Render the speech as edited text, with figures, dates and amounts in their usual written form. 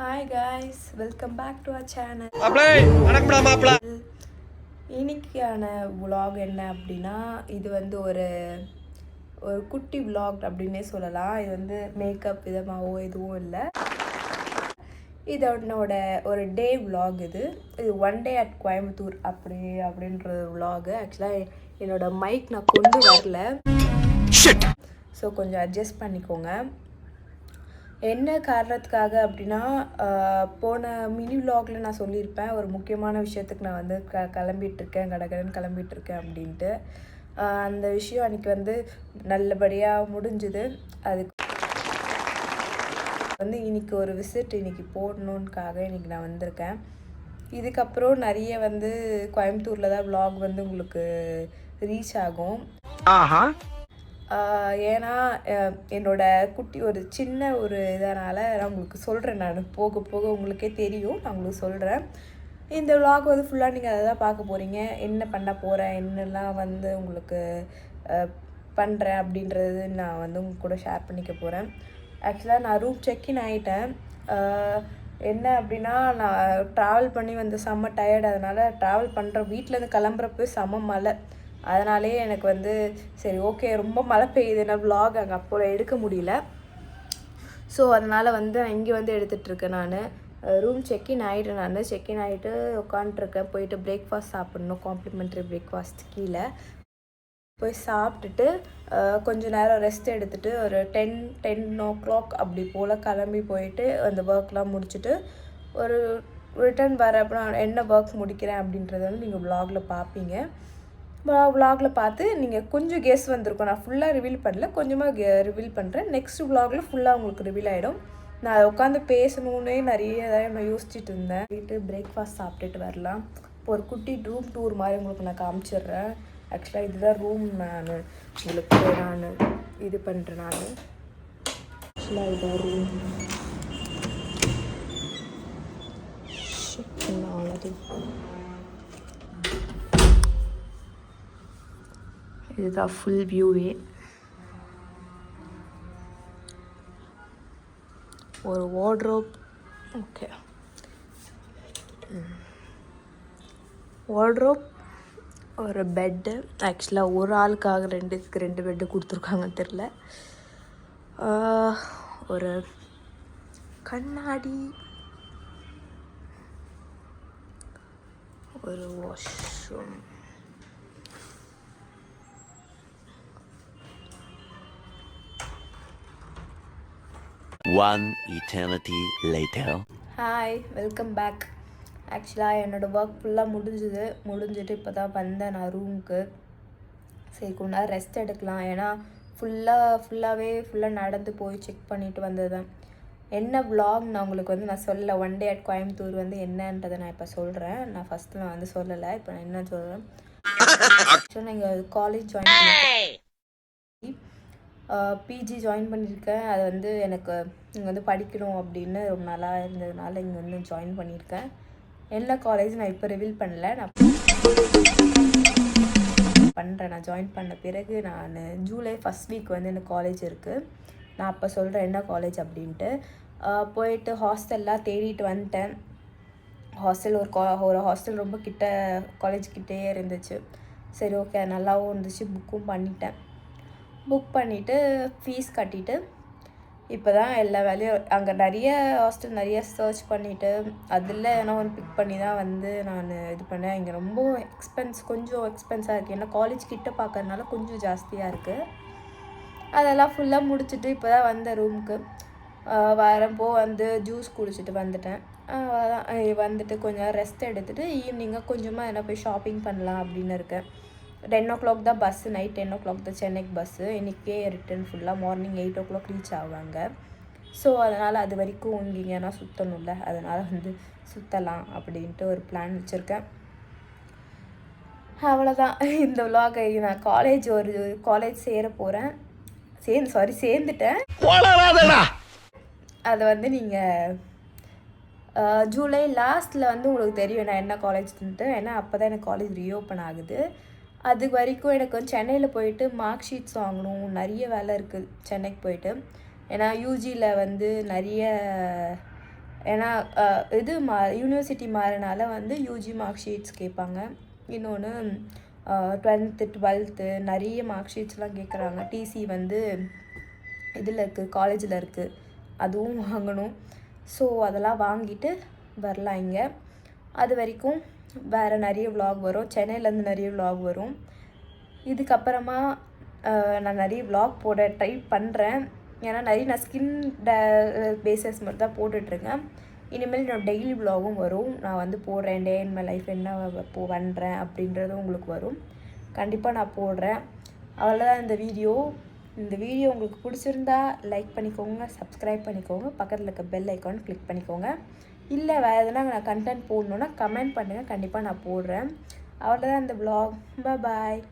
Hi guys, welcome back to our channel. இன்னைக்கான vlog என்ன அப்படின்னா, இது வந்து ஒரு ஒரு குட்டி vlog அப்படின்னே சொல்லலாம். இது வந்து மேக்கப் விதமாகவோ எதுவும் இல்லை. இது என்னோட ஒரு டே vlog. இது ஒன் டே அட் கோயம்புத்தூர் அப்படின்ற vlog. ஆக்சுவலாக என்னோட மைக் நான் கொண்டு வரல, ஸோ கொஞ்சம் அட்ஜஸ்ட் பண்ணிக்கோங்க. என்ன காரணத்துக்காக அப்படின்னா, போன மினி விலாகில் நான் சொல்லியிருப்பேன், ஒரு முக்கியமான விஷயத்துக்கு நான் வந்து கிளம்பிகிட்ருக்கேன், கடகடன்னு கிளம்பிகிட்ருக்கேன் அப்படின்ட்டு. அந்த விஷயம் அன்றைக்கி வந்து நல்லபடியாக முடிஞ்சுது. அதுக்கு வந்து இன்றைக்கி ஒரு விசிட் இன்றைக்கி போடணுன்னுக்காக இன்றைக்கி நான் வந்திருக்கேன். இதுக்கப்புறம் நிறைய வந்து கோயம்புத்தூரில் தான் விலாக் வந்து உங்களுக்கு ரீச் ஆகும். ஏன்னா என்னோட குட்டி ஒரு சின்ன ஒரு இதனால் நான் உங்களுக்கு சொல்கிறேன். நான் போக போக உங்களுக்கே தெரியும், நான் உங்களுக்கு சொல்கிறேன். இந்த விலாக் வந்து ஃபுல்லாக நீங்கள் அதை தான் பார்க்க போகிறீங்க. என்ன பண்ண போகிறேன், என்னெல்லாம் வந்து உங்களுக்கு பண்ணுறேன் அப்படின்றது நான் வந்து உங்க கூட ஷேர் பண்ணிக்க போகிறேன். ஆக்சுவலாக நான் ரூம் செக்இன் ஆகிட்டேன். என்ன அப்படின்னா, நான் ட்ராவல் பண்ணி வந்து செம்ம டயர்டு. அதனால் ட்ராவல் பண்ணுற வீட்டிலேருந்து கிளம்புறப்போ செம்ம மழை. அதனாலே எனக்கு வந்து சரி ஓகே, ரொம்ப மழை பெய்யுதுன்னா விலாக் அங்கே அப்போ எடுக்க முடியல. ஸோ அதனால் வந்து இங்கே வந்து எடுத்துகிட்ருக்கேன். நான் ரூம் செக்இன் ஆகிட்டேன். நான் செக்இன் ஆகிட்டு உட்காண்ட்ருக்கேன். போயிட்டு பிரேக்ஃபாஸ்ட் சாப்பிட்ணும், காம்ப்ளிமெண்ட்ரி பிரேக்ஃபாஸ்ட் கீழே போய் சாப்பிட்டுட்டு கொஞ்சம் நேரம் ரெஸ்ட் எடுத்துகிட்டு ஒரு 10 அப்படி போல் கிளம்பி போயிட்டு அந்த ஒர்க்லாம் முடிச்சுட்டு ஒரு ரிட்டர்ன் வர அப்புறம் என்ன ஒர்க் முடிக்கிறேன் அப்படின்றத வந்து நீங்கள் விலாகில் பார்ப்பீங்க. விலாகில் பார்த்து நீங்கள் கொஞ்சம் கெஸ் வந்திருக்கும். நான் ஃபுல்லாக ரிவீல் பண்ணல, கொஞ்சமாக ரிவீல் பண்ணுறேன். நெக்ஸ்ட் விலாகில் ஃபுல்லாக உங்களுக்கு ரிவீல் ஆகிடும். நான் அதை உட்காந்து பேசணுன்னே நிறைய நான் யோசிச்சுட்டு இருந்தேன். போயிட்டு பிரேக்ஃபாஸ்ட் சாப்பிட்டுட்டு வரலாம். இப்போ ஒரு குட்டி ரூம் டூர் மாதிரி உங்களுக்கு நான் காமிச்சிடுறேன். ஆக்சுவலாக இதுதான் ரூம் நான் உங்களுக்கு நான் இது பண்ணுறேன். நான் ஆக்சுவலாக இதுதான் ரூம். இதுதான் ஃபுல் வியூவே. ஒரு வார்ட்ரோப், ஓகே, வார்ட்ரோப், ஒரு பெட்டு. ஆக்சுவலாக ஒரு ஆளுக்காக ரெண்டு பெட்டு கொடுத்துருக்காங்கன்னு தெரில. ஒரு கண்ணாடி, ஒரு washroom, One eternity later. Hi, welcome back. ஆக்சுவலாக என்னோடய ஒர்க் ஃபுல்லாக முடிஞ்சுட்டு இப்போ தான் வந்தேன் நான் ரூமுக்கு. சரி கொஞ்ச நேரம் ரெஸ்ட் எடுக்கலாம். ஏன்னா ஃபுல்லாக நடந்து போய் செக் பண்ணிவிட்டு வந்தது தான். என்ன விலாக் நான் உங்களுக்கு வந்து நான் சொல்லலை. ஒன் டே அட் கோயம்புத்தூர் வந்து என்னன்றதை நான் இப்போ சொல்கிறேன். நான் ஃபஸ்ட்டு நான் வந்து சொல்லலை, இப்போ நான் என்ன சொல்கிறேன். ஆக்சுவலாக நீங்கள் காலேஜ் ஜாயின் பண்ணி பிஜி ஜாயின் பண்ணியிருக்கேன். அது வந்து எனக்கு இங்கே வந்து படிக்கணும் அப்படின்னு ரொம்ப நாளாக இருந்ததுனால இங்கே வந்து ஜாயின் பண்ணியிருக்கேன். என்ன காலேஜ் நான் இப்போ ரிவீல் பண்ணல, நான் பண்ணுறேன். நான் ஜாயின் பண்ண பிறகு நான் ஜூலை ஃபஸ்ட் வீக் வந்து எனக்கு காலேஜ் இருக்குது. நான் அப்போ சொல்கிறேன் என்ன காலேஜ் அப்படின்ட்டு. போயிட்டு ஹாஸ்டல்லாம் தேடிட்டு வந்துட்டேன். ஹாஸ்டல் ஒரு ஹாஸ்டல் ரொம்ப கிட்ட, காலேஜ் கிட்டே இருந்துச்சு. சரி ஓகே, நல்லாவும் இருந்துச்சு. புக் பண்ணிவிட்டு ஃபீஸ் கட்டிவிட்டு இப்போ தான் எல்லா வேலையும் அங்கே நிறைய ஹாஸ்டல் நிறைய சர்ச் பண்ணிவிட்டு அதில் ஏன்னா ஒன்று பிக் பண்ணி தான் வந்து நான் இது பண்ணேன். இங்கே ரொம்ப கொஞ்சம் எக்ஸ்பென்ஸாக இருக்குது. ஏன்னா காலேஜ் கிட்ட பார்க்கறதுனால கொஞ்சம் ஜாஸ்தியாக இருக்குது. அதெல்லாம் ஃபுல்லாக முடிச்சுட்டு இப்போ தான் வந்தேன் ரூமுக்கு. வரப்போ வந்து ஜூஸ் குடிச்சிட்டு வந்துட்டேன். வந்துட்டு கொஞ்சம் ரெஸ்ட் எடுத்துகிட்டு ஈவினிங்காக கொஞ்சமாக என்ன போய் ஷாப்பிங் பண்ணலாம் அப்படின்னு இருக்கேன். 10 தான் பஸ்ஸு, நைட் 10 தான் சென்னைக்கு பஸ்ஸு. இன்றைக்கே ரிட்டன் ஃபுல்லாக மார்னிங் 8 ரீச் ஆவாங்க. ஸோ அதனால் அது வரைக்கும் இங்கேனா சுற்றணும்ல, அதனால் வந்து சுற்றலாம் அப்படின்ட்டு ஒரு பிளான் வச்சுருக்கேன். அவ்வளோதான் இந்த விலாகை. நான் காலேஜ் சேர போகிறேன். சேர்ந்துட்டேன். அதை வந்து நீங்கள் ஜூலை லாஸ்ட்டில் வந்து உங்களுக்கு தெரியும் நான் என்ன காலேஜ்ன்ட்டு. ஏன்னா அப்போ தான் எனக்கு காலேஜ் ரீஓப்பன் ஆகுது. அது வரைக்கும் எனக்கு வந்து சென்னையில் போயிட்டு மார்க் ஷீட்ஸ் வாங்கணும், நிறைய வேலை இருக்குது சென்னைக்கு போயிட்டு. ஏன்னா யூஜியில் வந்து நிறைய ஏன்னா இது யூனிவர்சிட்டி மாறினால வந்து யூஜி மார்க் ஷீட்ஸ் கேட்பாங்க. இன்னொன்று 10th 12th நிறைய மார்க் ஷீட்ஸ்லாம் கேட்குறாங்க. டிசி வந்து இதில் இருக்குது, காலேஜில் இருக்குது, அதுவும் வாங்கணும். ஸோ அதெல்லாம் வாங்கிட்டு வரலாம் இங்கே. அது வரைக்கும் வேறு நிறைய vlog வரும், சென்னையிலேருந்து நிறைய vlog வரும். இதுக்கப்புறமா நான் நிறைய vlog போட ட்ரை பண்ணுறேன். ஏன்னா நான் ஸ்கின் பேசஸ் மட்டும் தான் போட்டுட்ருக்கேன். இனிமேல் என்னோட டெய்லி vlogகும் வரும். நான் வந்து போடுறேன், டே இன் மை லைஃப் என்ன பண்ணுறேன் அப்படின்றதும் உங்களுக்கு வரும். கண்டிப்பாக நான் போடுறேன். அவ்வளோதான் இந்த வீடியோ. இந்த வீடியோ உங்களுக்கு பிடிச்சிருந்தா லைக் பண்ணிக்கோங்க, சப்ஸ்கிரைப் பண்ணிக்கோங்க, பக்கத்தில் இருக்க பெல் ஐக்கான் கிளிக் பண்ணிக்கோங்க. இல்லை வேறு எதனா நான் கண்டென்ட் போடணுன்னா கமெண்ட் பண்ணுங்கள், கண்டிப்பாக நான் போடுறேன். அவ்வளோதான் இந்த vlog. பாய்.